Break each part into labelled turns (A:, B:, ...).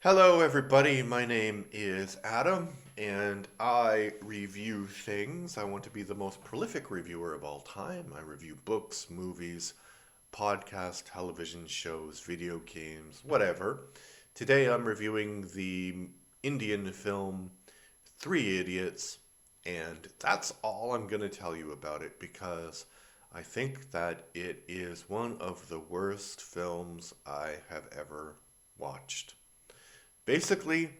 A: Hello, everybody. My name is Adam, and I review things. I want to be the most prolific reviewer of all time. I review books, movies, podcasts, television shows, video games, whatever. Today I'm reviewing the Indian film Three Idiots, and that's all I'm going to tell you about it because I think that it is one of the worst films I have ever watched. Basically,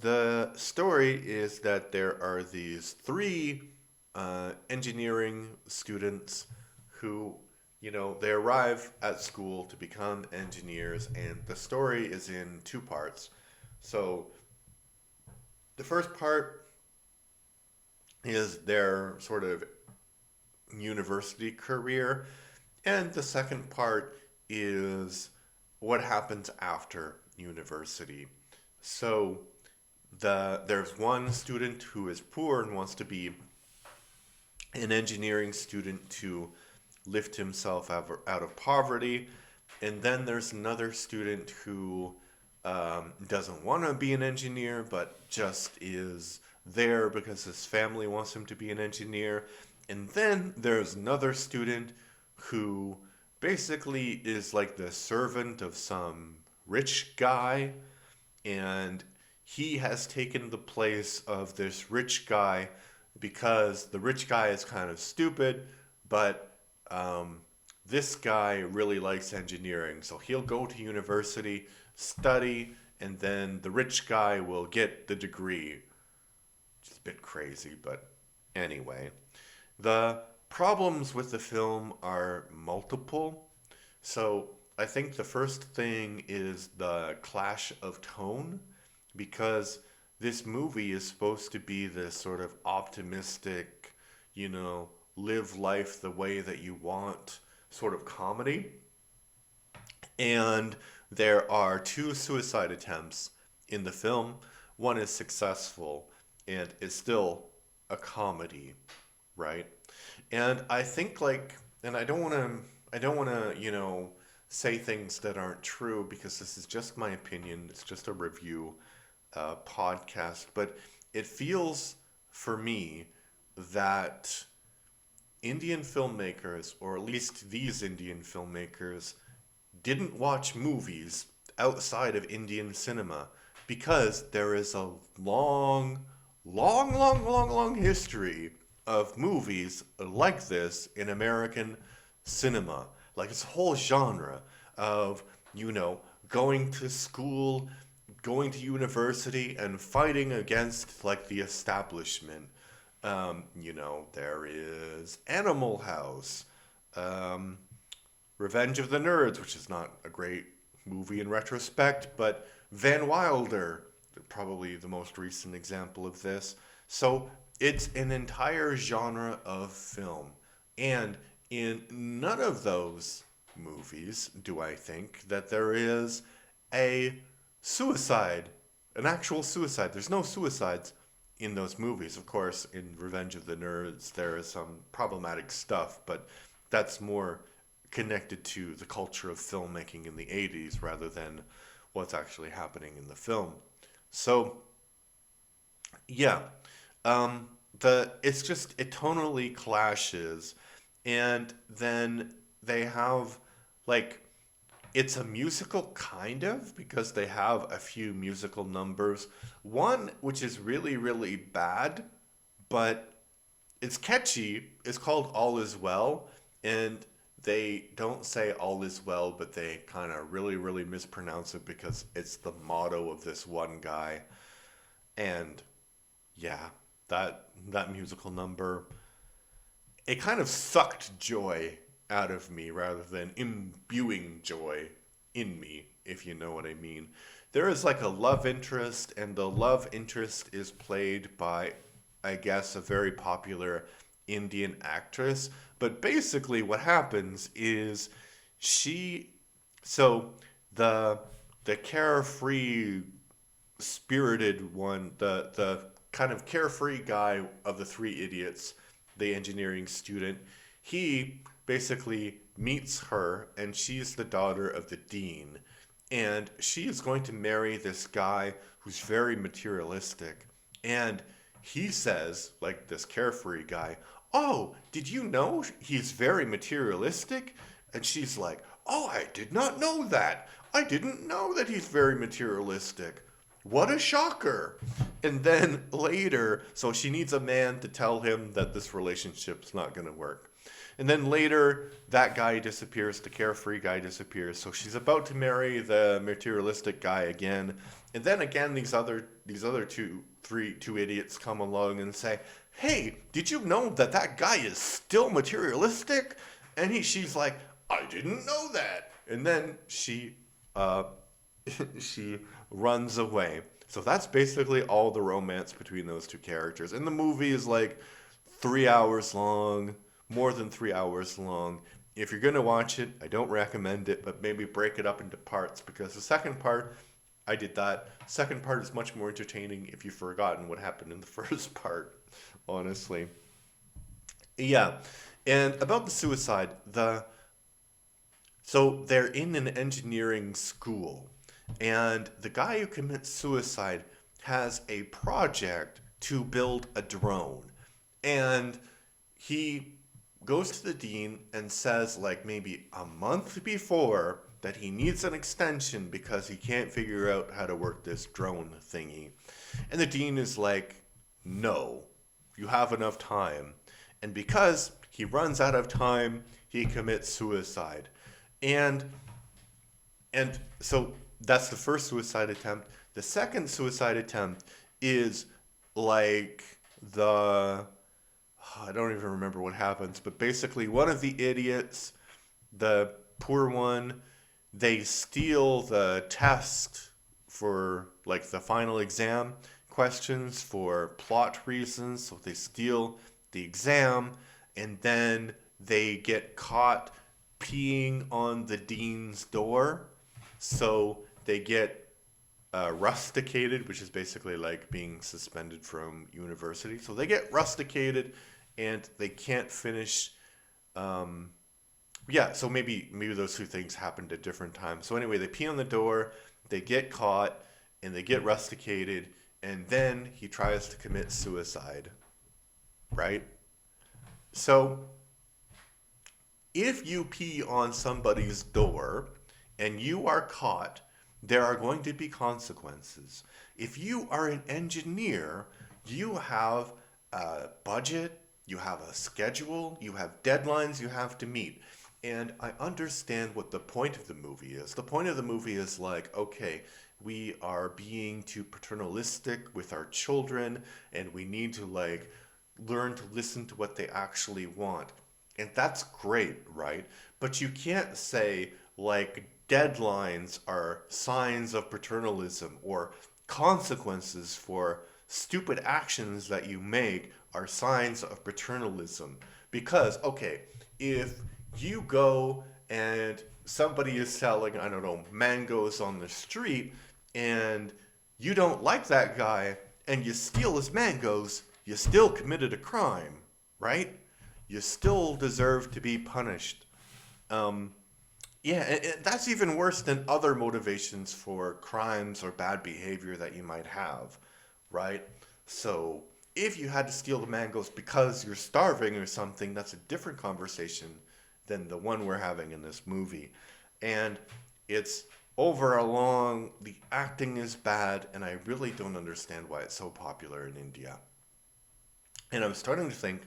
A: the story is that there are these three engineering students who, they arrive at school to become engineers, and the story is in two parts. So, the first part is their sort of university career, and the second part is what happens after university. So, there's one student who is poor and wants to be an engineering student to lift himself out of poverty. And then there's another student who doesn't want to be an engineer, but just is there because his family wants him to be an engineer. And then there's another student who basically is like the servant of some rich guy, and he has taken the place of this rich guy because the rich guy is kind of stupid, but this guy really likes engineering. So he'll go to university, study, and then the rich guy will get the degree. It's a bit crazy, but anyway. The problems with the film are multiple. So I think the first thing is the clash of tone because this movie is supposed to be this sort of optimistic, you know, live life the way that you want sort of comedy. And there are two suicide attempts in the film. One is successful and it's still a comedy, right? And I think and I don't want to, say things that aren't true because this is just my opinion. It's just a review podcast, but it feels for me that Indian filmmakers, or at least these Indian filmmakers, didn't watch movies outside of Indian cinema because there is a long history of movies like this in American cinema. Like it's a whole genre of, going to school, going to university, and fighting against like the establishment. There is Animal House, um, Revenge of the Nerds, which is not a great movie in retrospect, but Van Wilder, probably the most recent example of this. So it's an entire genre of film. And in none of those movies do I think that there is a suicide, an actual suicide. There's no suicides in those movies. Of course, in Revenge of the Nerds, there is some problematic stuff, but that's more connected to the culture of filmmaking in the 80s rather than what's actually happening in the film. So, yeah, it tonally clashes, and then they have like it's a musical kind of because they have a few musical numbers. One which is really bad, but it's catchy. It's called All Is Well, and they don't say All Is Well, but they kind of really mispronounce it because it's the motto of this one guy. And yeah, that musical number, it kind of sucked joy out of me rather than imbuing joy in me, if you know what I mean. There is like a love interest, and the love interest is played by, I guess, a very popular Indian actress. But basically, what happens is she, so the the carefree spirited one, the kind of carefree guy of the three idiots, the engineering student, he basically meets her, and she's the daughter of the dean. and she is going to marry this guy who's very materialistic. And he says, like this carefree guy, "Oh, did you know he's very materialistic?" And she's like, "Oh, I did not know that. I didn't know that he's very materialistic. What a shocker." And then later, so she needs a man to tell him that this relationship's not going to work. And then later, that guy disappears, the carefree guy disappears. So she's about to marry the materialistic guy again. And then again, these other two idiots come along and say, "Hey, did you know that that guy is still materialistic?" And she's like, "I didn't know that." And then uh, she runs away. So that's basically all the romance between those two characters. And the movie is like 3 hours long, more than 3 hours long. If you're going to watch it, I don't recommend it, but maybe break it up into parts, because the second part, I did that. Second part is much more entertaining if you've forgotten what happened in the first part, honestly. Yeah. And about the suicide, so they're in an engineering school, and the guy who commits suicide has a project to build a drone. And he goes to the dean and says, like maybe a month before, that he needs an extension because he can't figure out how to work this drone thingy. And the dean is like, "No, you have enough time." And because he runs out of time, he commits suicide. And so that's the first suicide attempt. The second suicide attempt is like the I don't even remember what happens, but basically one of the idiots, the poor one, they steal the test for like the final exam questions for plot reasons. So they steal the exam, and then they get caught peeing on the dean's door. So they get rusticated, which is basically like being suspended from university. So they get rusticated, and they can't finish. Yeah, so maybe those two things happened at different times. So anyway, they pee on the door, they get caught, and they get rusticated, and then he tries to commit suicide, right? So if you pee on somebody's door and you are caught, there are going to be consequences. If you are an engineer, you have a budget, you have a schedule, you have deadlines you have to meet. And I understand what the point of the movie is. The point of the movie is like, okay, we are being too paternalistic with our children, and we need to like learn to listen to what they actually want. And that's great, right? But you can't say like deadlines are signs of paternalism, or consequences for stupid actions that you make are signs of paternalism. Because, okay, if you go and somebody is selling, I don't know, mangoes on the street, and you don't like that guy, and you steal his mangoes, you still committed a crime, right? You still deserve to be punished. Um, yeah, and that's even worse than other motivations for crimes or bad behavior that you might have, right? So if you had to steal the mangoes because you're starving or something, that's a different conversation than the one we're having in this movie. And it's over a long, the acting is bad, and I really don't understand why it's so popular in India. And I'm starting to think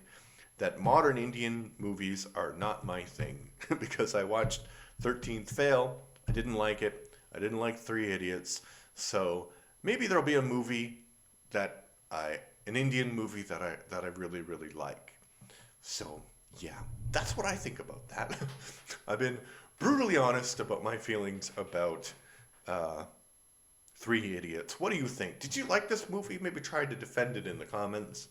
A: that modern Indian movies are not my thing because I watched 13th Fail. I didn't like it. I didn't like Three Idiots. So maybe there'll be a movie an Indian movie that I really really like. So yeah, that's what I think about that. I've been brutally honest about my feelings about uh, Three Idiots. What do you think? Did you like this movie? Maybe try to defend it in the comments,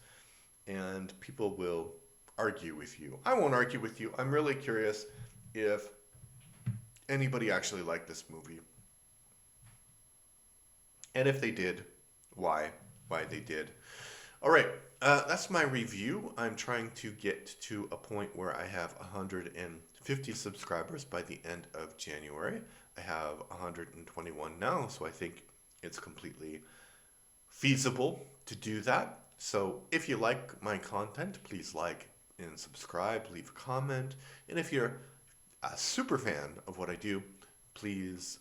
A: and people will argue with you. I won't argue with you. I'm really curious if anybody actually liked this movie. And if they did, why? Why they did. All right, that's my review. I'm trying to get to a point where I have 150 subscribers by the end of January. I have 121 now, so I think it's completely feasible to do that. So if you like my content, please like and subscribe, leave a comment. And if you're a super fan of what I do, please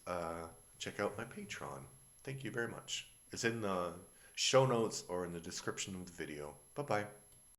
A: check out my Patreon. Thank you very much. It's in the show notes or in the description of the video. Bye bye.